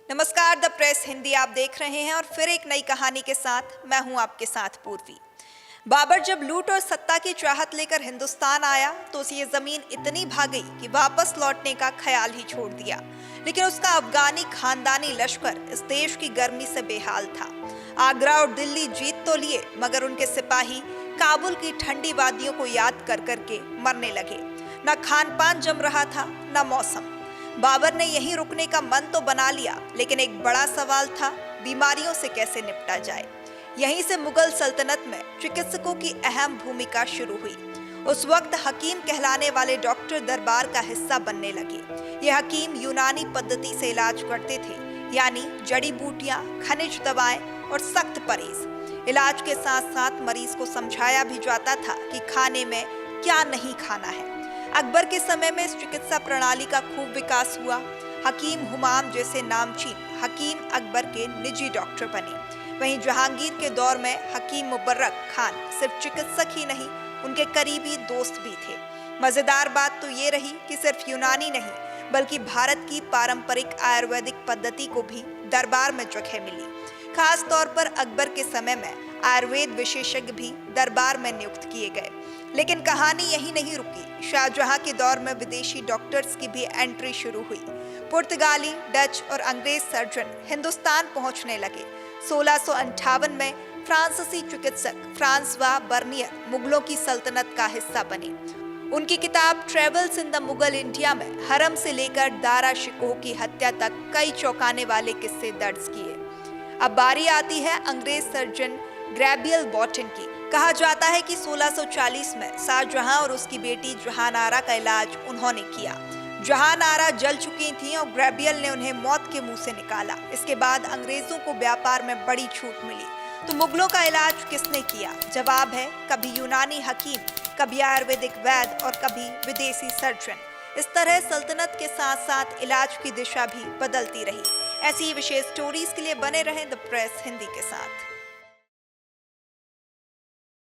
नमस्कार, the press Hindi आप देख रहे हैं और फिर एक नई कहानी के साथ मैं हूं आपके साथ पूर्वी। बाबर जब लूट और सत्ता की चाहत लेकर हिंदुस्तान आया तो उसे ये जमीन इतनी भा गई कि वापस लौटने का ख्याल ही छोड़ दिया। लेकिन उसका अफगानी खानदानी लश्कर इस देश की गर्मी से बेहाल था। आगरा और दिल्ली जीत तो लिए, मगर उनके सिपाही काबुल की ठंडी वादियों को याद कर करके मरने लगे। न खान पान जम रहा था, न मौसम। बाबर ने यहीं रुकने का मन तो बना लिया, लेकिन एक बड़ा सवाल था, बीमारियों से कैसे निपटा जाए। यहीं से मुगल सल्तनत में चिकित्सकों की अहम भूमिका शुरू हुई। उस वक्त हकीम कहलाने वाले डॉक्टर दरबार का हिस्सा बनने लगे। ये हकीम यूनानी पद्धति से इलाज करते थे, यानी जड़ी बूटियां, खनिज दवाएं और सख्त परहेज। इलाज के साथ साथ मरीज को समझाया भी जाता था कि खाने में क्या नहीं खाना है। अकबर के समय में इस चिकित्सा प्रणाली का खूब विकास हुआ। हकीम हुमाम जैसे नामचीन हकीम अकबर के निजी डॉक्टर बने। वहीं जहांगीर के दौर में हकीम मुबर्रक खान सिर्फ चिकित्सक ही नहीं, उनके करीबी दोस्त भी थे। मजेदार बात तो ये रही कि सिर्फ यूनानी नहीं, बल्कि भारत की पारंपरिक आयुर्वेदिक पद्धति को भी दरबार में जगह मिली। खास तौर पर अकबर के समय में आयुर्वेद विशेषज्ञ भी दरबार में नियुक्त किए गए। लेकिन कहानी यही नहीं रुकी। शाहजहां के दौर में विदेशी डॉक्टर्स की भी एंट्री शुरू हुई। पुर्तगाली, डच और अंग्रेज सर्जन हिंदुस्तान पहुंचने लगे। 1658 में फ्रांसीसी चिकित्सक फ्रांसवा बर्नियर मुगलों की सल्तनत का हिस्सा बने। उनकी किताब travels in the Mughal India में हरम से लेकर दारा शिकोह की हत्या तक कई चौंकाने वाले किस्से दर्ज किए। अब बारी आती है अंग्रेज सर्जन ग्रैबियल बॉटन की। कहा जाता है कि 1640 में शाहजहां और उसकी बेटी जहानारा का इलाज उन्होंने किया। जहानारा जल चुकी थीं और ग्रैबियल ने उन्हें मौत के मुंह से निकाला। इसके बाद अंग्रेजों को व्यापार में बड़ी छूट मिली। तो मुगलों का इलाज किसने किया? जवाब है, कभी यूनानी हकीम, कभी आयुर्वेदिक वैद्य और कभी विदेशी सर्जन। इस तरह सल्तनत के साथ साथ इलाज की दिशा भी बदलती रही। ऐसी विशेष स्टोरीज के लिए बने रहें द प्रेस हिंदी के साथ।